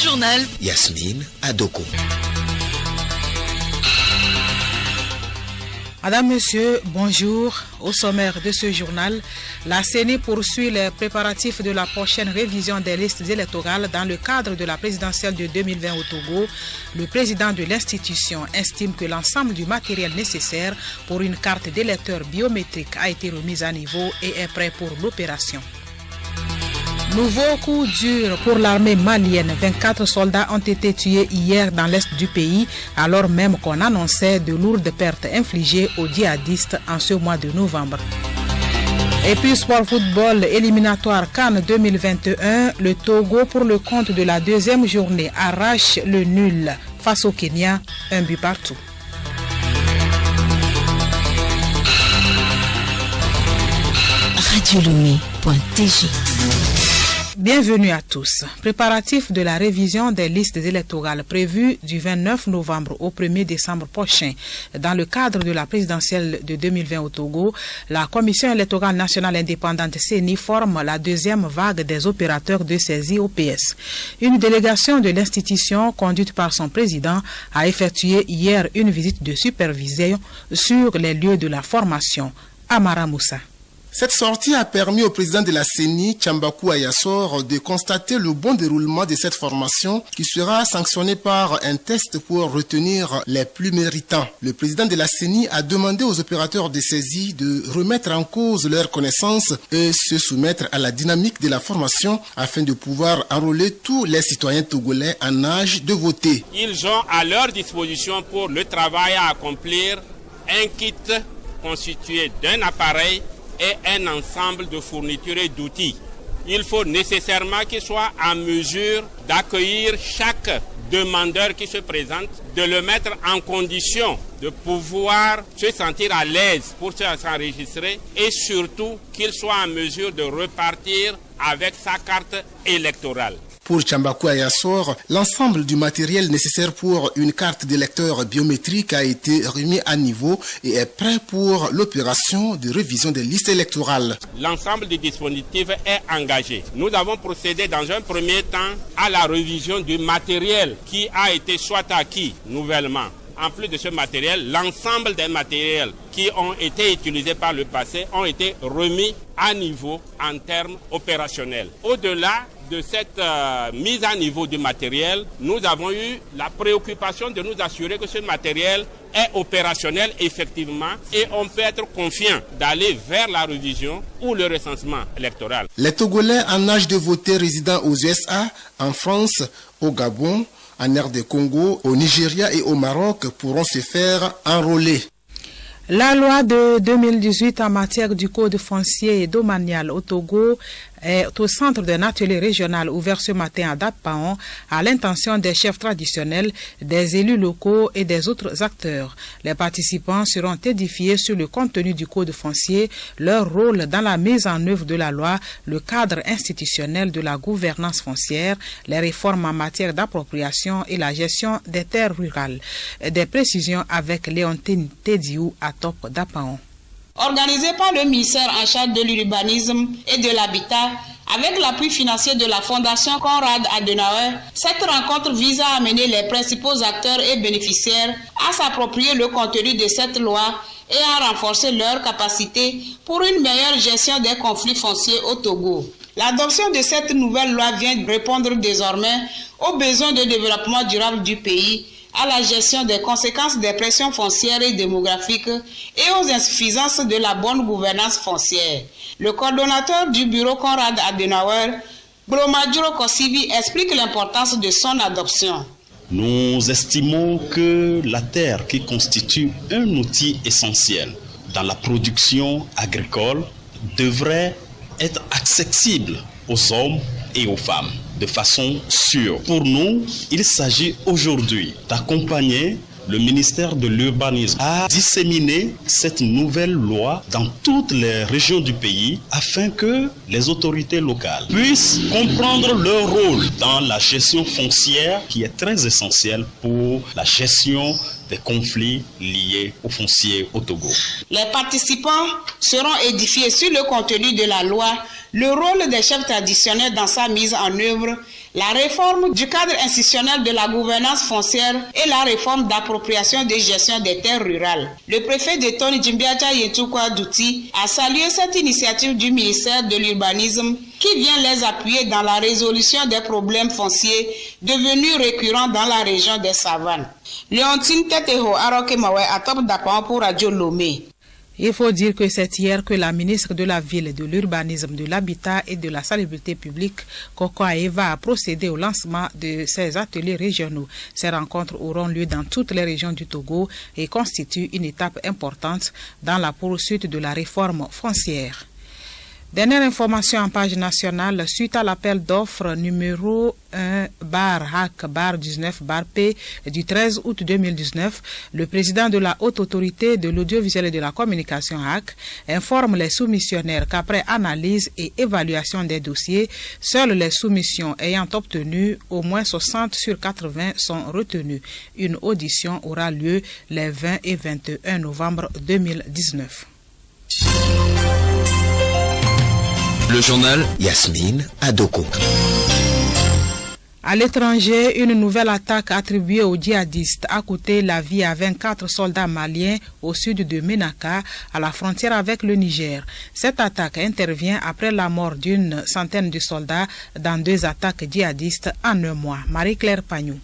journal. Yasmine Adoko. Madame, Monsieur, bonjour. Au sommaire de ce journal, la CENI poursuit les préparatifs de la prochaine révision des listes électorales dans le cadre de la présidentielle de 2020 au Togo. Le président de l'institution estime que l'ensemble du matériel nécessaire pour une carte d'électeur biométrique a été remis à niveau et est prêt pour l'opération. Nouveau coup dur pour l'armée malienne. 24 soldats ont été tués hier dans l'est du pays, alors même qu'on annonçait de lourdes pertes infligées aux djihadistes en ce mois de novembre. Et puis sport football éliminatoire CAN 2021, le Togo pour le compte de la deuxième journée arrache le nul face au Kenya, un but partout. Radiolomé.tg. Bienvenue à tous. Préparatifs de la révision des listes électorales prévues du 29 novembre au 1er décembre prochain. Dans le cadre de la présidentielle de 2020 au Togo, la Commission électorale nationale indépendante CENI forme la deuxième vague des opérateurs de saisie OPS. Une délégation de l'institution, conduite par son président, a effectué hier une visite de supervision sur les lieux de la formation. Amara Moussa. Cette sortie a permis au président de la CENI, Tchambakou Ayassor, de constater le bon déroulement de cette formation qui sera sanctionnée par un test pour retenir les plus méritants. Le président de la CENI a demandé aux opérateurs de saisie de remettre en cause leurs connaissances et se soumettre à la dynamique de la formation afin de pouvoir enrôler tous les citoyens togolais en âge de voter. Ils ont à leur disposition pour le travail à accomplir un kit constitué d'un appareil et un ensemble de fournitures et d'outils. Il faut nécessairement qu'ils soient en mesure d'accueillir chaque demandeur qui se présente, de le mettre en condition de pouvoir se sentir à l'aise pour s'enregistrer et surtout qu'il soit en mesure de repartir avec sa carte électorale. Pour Tchambakou Ayassor, l'ensemble du matériel nécessaire pour une carte d'électeur biométrique a été remis à niveau et est prêt pour l'opération de révision des listes électorales. L'ensemble du dispositif est engagé. Nous avons procédé dans un premier temps à la révision du matériel qui a été soit acquis nouvellement. En plus de ce matériel, l'ensemble des matériels qui ont été utilisés par le passé ont été remis à niveau en termes opérationnels. Au-delà de cette mise à niveau du matériel, nous avons eu la préoccupation de nous assurer que ce matériel est opérationnel effectivement et on peut être confiant d'aller vers la révision ou le recensement électoral. Les Togolais en âge de voter résidant aux USA, en France, au Gabon, en RD Congo, au Nigeria et au Maroc pourront se faire enrôler. La loi de 2018 en matière du code foncier et domanial au Togo est au centre d'un atelier régional ouvert ce matin à Dapaon à l'intention des chefs traditionnels, des élus locaux et des autres acteurs. Les participants seront édifiés sur le contenu du code foncier, leur rôle dans la mise en œuvre de la loi, le cadre institutionnel de la gouvernance foncière, les réformes en matière d'appropriation et la gestion des terres rurales. Des précisions avec Léontine Tédiou à Top Dapaon. Organisé par le ministère en charge de l'urbanisme et de l'habitat, avec l'appui financier de la Fondation Konrad Adenauer, cette rencontre vise à amener les principaux acteurs et bénéficiaires à s'approprier le contenu de cette loi et à renforcer leurs capacités pour une meilleure gestion des conflits fonciers au Togo. L'adoption de cette nouvelle loi vient répondre désormais aux besoins de développement durable du pays, à la gestion des conséquences des pressions foncières et démographiques et aux insuffisances de la bonne gouvernance foncière. Le coordonnateur du bureau Konrad Adenauer, Bromadjuro Kosibi, explique l'importance de son adoption. Nous estimons que la terre, qui constitue un outil essentiel dans la production agricole, devrait être accessible aux hommes et aux femmes de façon sûre. Pour nous, il s'agit aujourd'hui d'accompagner le ministère de l'Urbanisme à disséminer cette nouvelle loi dans toutes les régions du pays afin que les autorités locales puissent comprendre leur rôle dans la gestion foncière qui est très essentielle pour la gestion des conflits liés au foncier au Togo. Les participants seront édifiés sur le contenu de la loi, le rôle des chefs traditionnels dans sa mise en œuvre, la réforme du cadre institutionnel de la gouvernance foncière et la réforme d'appropriation de gestion des terres rurales. Le préfet de Tony Jimbiacha Yetukwa Douti a salué cette initiative du ministère de l'Urbanisme qui vient les appuyer dans la résolution des problèmes fonciers devenus récurrents dans la région des Savanes. Léontine Teteho Arokemawe à Top Dapan pour Radio Lomé. Il faut dire que c'est hier que la ministre de la Ville, de l'Urbanisme, de l'Habitat et de la Salubrité publique, Koko Aeva, a procédé au lancement de ces ateliers régionaux. Ces rencontres auront lieu dans toutes les régions du Togo et constituent une étape importante dans la poursuite de la réforme foncière. Dernière information en page nationale, suite à l'appel d'offres numéro 1/HAC/19/P du 13 août 2019, le président de la Haute Autorité de l'Audiovisuel et de la Communication HAC informe les soumissionnaires qu'après analyse et évaluation des dossiers, seules les soumissions ayant obtenu au moins 60 sur 80 sont retenues. Une audition aura lieu les 20 et 21 novembre 2019. Le journal Yasmine Adoko. À l'étranger, une nouvelle attaque attribuée aux djihadistes a coûté la vie à 24 soldats maliens au sud de Ménaka, à la frontière avec le Niger. Cette attaque intervient après la mort d'une centaine de soldats dans 2 attaques djihadistes en un mois. Marie-Claire Pagnou.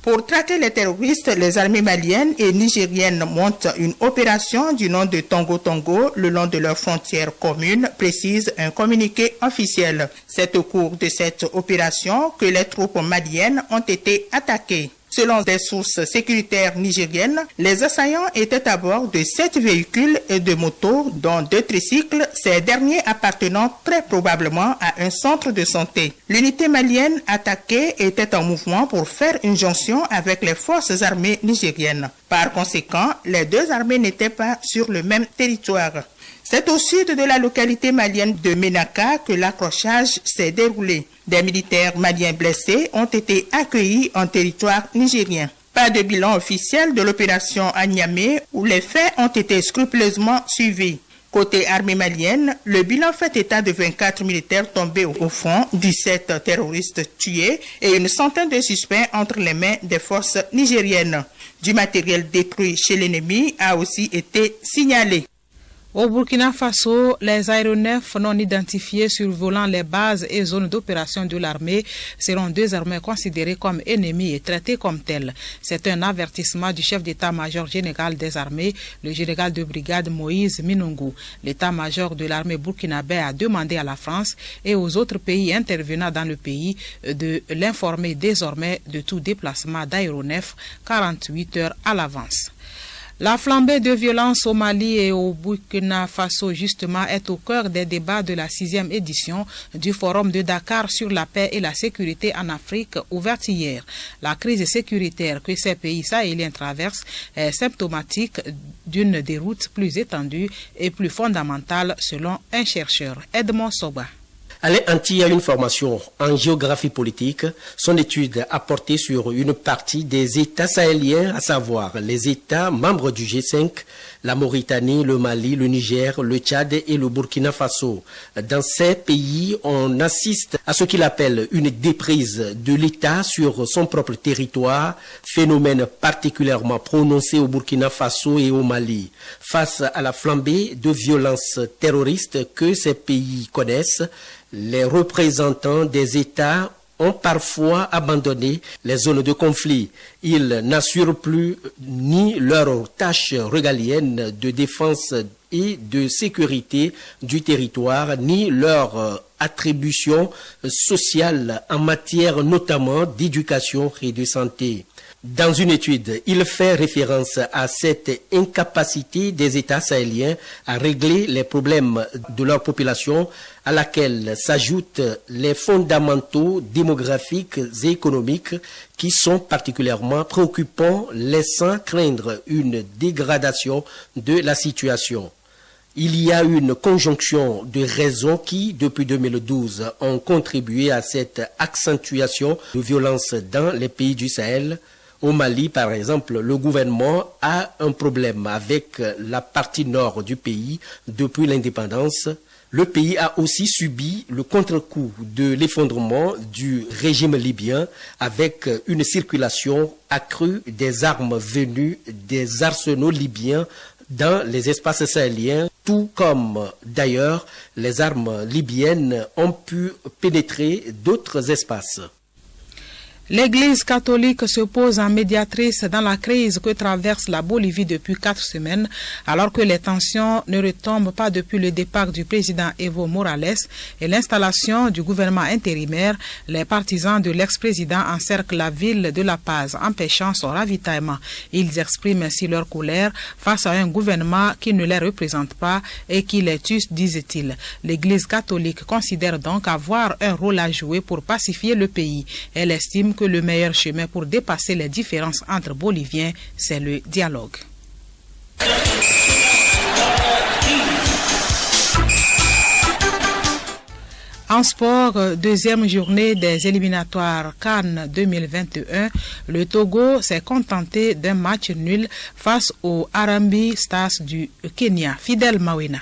Pour traquer les terroristes, les armées maliennes et nigériennes montent une opération du nom de Tongo Tongo le long de leurs frontières communes, précise un communiqué officiel. C'est au cours de cette opération que les troupes maliennes ont été attaquées. Selon des sources sécuritaires nigériennes, les assaillants étaient à bord de 7 véhicules et de motos, dont 2 tricycles, ces derniers appartenant très probablement à un centre de santé. L'unité malienne attaquée était en mouvement pour faire une jonction avec les forces armées nigériennes. Par conséquent, les 2 armées n'étaient pas sur le même territoire. C'est au sud de la localité malienne de Ménaka que l'accrochage s'est déroulé. Des militaires maliens blessés ont été accueillis en territoire nigérien. Pas de bilan officiel de l'opération à Niamey où les faits ont été scrupuleusement suivis. Côté armée malienne, le bilan fait état de 24 militaires tombés au front, 17 terroristes tués et une centaine de suspects entre les mains des forces nigériennes. Du matériel détruit chez l'ennemi a aussi été signalé. Au Burkina Faso, les aéronefs non identifiés survolant les bases et zones d'opération de l'armée seront désormais considérés comme ennemis et traités comme tels. C'est un avertissement du chef d'état-major général des armées, le général de brigade Moïse Minungu. L'état-major de l'armée burkinabé a demandé à la France et aux autres pays intervenant dans le pays de l'informer désormais de tout déplacement d'aéronefs 48 heures à l'avance. La flambée de violence au Mali et au Burkina Faso, justement, est au cœur des débats de la 6e édition du Forum de Dakar sur la paix et la sécurité en Afrique, ouverte hier. La crise sécuritaire que ces pays sahéliens traversent est symptomatique d'une déroute plus étendue et plus fondamentale, selon un chercheur, Edmond Soba. Alain Anti a une formation en géographie politique. Son étude a porté sur une partie des États sahéliens, à savoir les États membres du G5, la Mauritanie, le Mali, le Niger, le Tchad et le Burkina Faso. Dans ces pays, on assiste à ce qu'il appelle une déprise de l'État sur son propre territoire, phénomène particulièrement prononcé au Burkina Faso et au Mali. Face à la flambée de violences terroristes que ces pays connaissent, les représentants des États ont parfois abandonné les zones de conflit. Ils n'assurent plus ni leurs tâches régaliennes de défense et de sécurité du territoire, ni leur attribution sociale en matière notamment d'éducation et de santé. Dans une étude, il fait référence à cette incapacité des États sahéliens à régler les problèmes de leur population, à laquelle s'ajoutent les fondamentaux démographiques et économiques qui sont particulièrement préoccupants, laissant craindre une dégradation de la situation. Il y a une conjonction de raisons qui, depuis 2012, ont contribué à cette accentuation de violence dans les pays du Sahel. Au Mali, par exemple, le gouvernement a un problème avec la partie nord du pays depuis l'indépendance. Le pays a aussi subi le contre-coup de l'effondrement du régime libyen avec une circulation accrue des armes venues des arsenaux libyens dans les espaces sahéliens, tout comme d'ailleurs les armes libyennes ont pu pénétrer d'autres espaces. L'Église catholique se pose en médiatrice dans la crise que traverse la Bolivie depuis 4 semaines, alors que les tensions ne retombent pas depuis le départ du président Evo Morales et l'installation du gouvernement intérimaire. Les partisans de l'ex-président encerclent la ville de La Paz, empêchant son ravitaillement. Ils expriment ainsi leur colère face à un gouvernement qui ne les représente pas et qui les tue, disent-ils. L'Église catholique considère donc avoir un rôle à jouer pour pacifier le pays. Elle estime que le meilleur chemin pour dépasser les différences entre Boliviens, c'est le dialogue. En sport, deuxième journée des éliminatoires CAN 2021, le Togo s'est contenté d'un match nul face au Harambee Stars du Kenya. Fidel Mawina.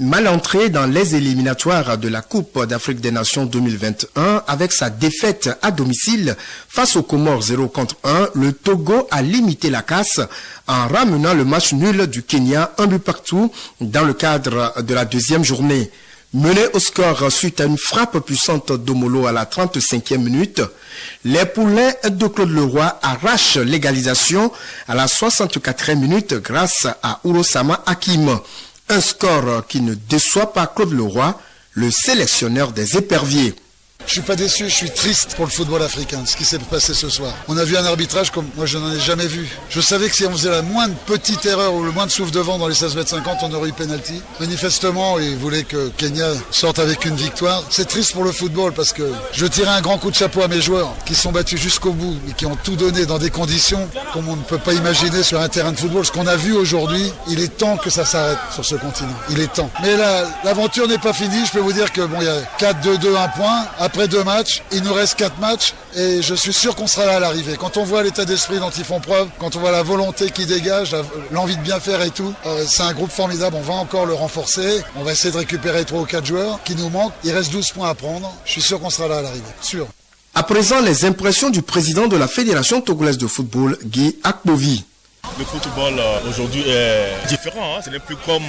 Mal entré dans les éliminatoires de la Coupe d'Afrique des Nations 2021 avec sa défaite à domicile face aux Comores 0-1, le Togo a limité la casse en ramenant le match nul du Kenya 1 but partout dans le cadre de la deuxième journée. Mené au score suite à une frappe puissante d'Omolo à la 35e minute, les poulains de Claude Leroy arrachent l'égalisation à la 64e minute grâce à Urosama Hakim. Un score qui ne déçoit pas Claude Leroy, le sélectionneur des éperviers. Je suis pas déçu, je suis triste pour le football africain, ce qui s'est passé ce soir. On a vu un arbitrage comme moi je n'en ai jamais vu. Je savais que si on faisait la moindre petite erreur ou le moindre souffle de vent dans les 16,50 m, on aurait eu pénalty. Manifestement, ils voulaient que Kenya sorte avec une victoire. C'est triste pour le football parce que je tirais un grand coup de chapeau à mes joueurs qui sont battus jusqu'au bout et qui ont tout donné dans des conditions comme on ne peut pas imaginer sur un terrain de football. Ce qu'on a vu aujourd'hui, il est temps que ça s'arrête sur ce continent. Il est temps. Mais l'aventure n'est pas finie. Je peux vous dire que bon, il y a 4-2-2, 1 point. Après 2 matchs, il nous reste 4 matchs et je suis sûr qu'on sera là à l'arrivée. Quand on voit l'état d'esprit dont ils font preuve, quand on voit la volonté qu'ils dégagent, l'envie de bien faire et tout, c'est un groupe formidable. On va encore le renforcer. On va essayer de récupérer 3 ou 4 joueurs qui nous manquent. Il reste 12 points à prendre. Je suis sûr qu'on sera là à l'arrivée. Sûr. À présent, les impressions du président de la Fédération togolaise de football, Guy Akbovi. Le football aujourd'hui est différent, hein. Ce n'est plus comme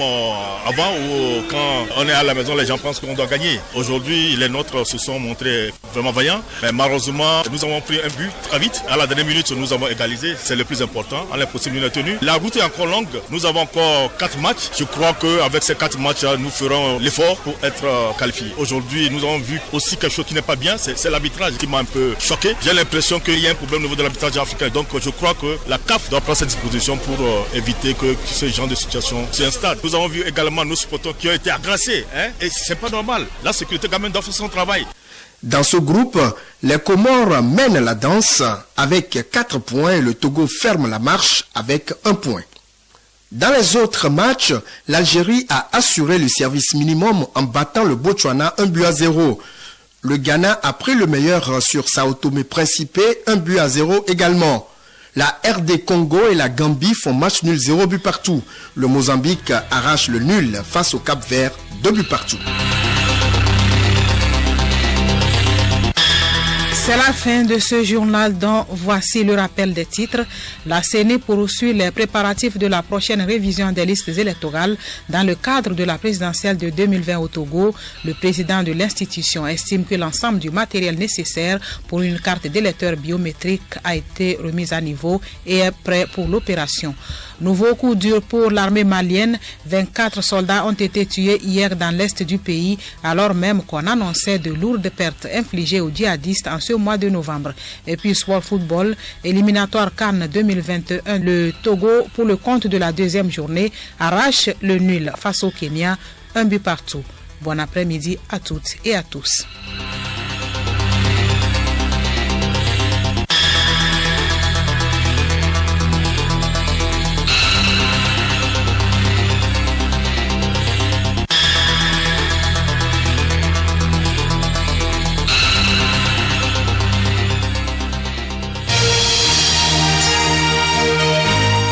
avant où quand on est à la maison, les gens pensent qu'on doit gagner. Aujourd'hui, les nôtres se sont montrés vraiment vaillants, mais malheureusement, nous avons pris un but très vite. À la dernière minute, nous avons égalisé, c'est le plus important. On est possible de tenue. La route est encore longue, nous avons encore 4 matchs. Je crois qu'avec ces 4 matchs, nous ferons l'effort pour être qualifiés. Aujourd'hui, nous avons vu aussi quelque chose qui n'est pas bien, c'est l'arbitrage qui m'a un peu choqué. J'ai l'impression qu'il y a un problème au niveau de l'arbitrage africain, donc je crois que la CAF doit prendre cette disposition pour éviter que ce genre de situation s'installe. Nous avons vu également nos supporters qui ont été agressés, hein, et c'est pas normal. La sécurité quand même doit faire son travail. Dans ce groupe, les Comores mènent la danse avec 4 points et le Togo ferme la marche avec 1 point. Dans les autres matchs, l'Algérie a assuré le service minimum en battant le Botswana 1-0. Le Ghana a pris le meilleur sur Sao Tomé-Principe 1-0 également. La RD Congo et la Gambie font match nul 0 but partout. Le Mozambique arrache le nul face au Cap-Vert 2 buts partout. C'est la fin de ce journal dont voici le rappel des titres. La CENI poursuit les préparatifs de la prochaine révision des listes électorales dans le cadre de la présidentielle de 2020 au Togo. Le président de l'institution estime que l'ensemble du matériel nécessaire pour une carte d'électeur biométrique a été remis à niveau et est prêt pour l'opération. Nouveau coup dur pour l'armée malienne. 24 soldats ont été tués hier dans l'est du pays, alors même qu'on annonçait de lourdes pertes infligées aux djihadistes en ce mois de novembre. Et puis sport football, éliminatoire CAN 2021, le Togo, pour le compte de la deuxième journée, arrache le nul face au Kenya, 1 but partout. Bon après-midi à toutes et à tous.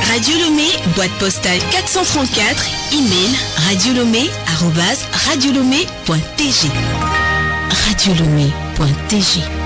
Radio Lomé boîte postale 434, email radiolomé@radiolomé.tg. radiolomé.tg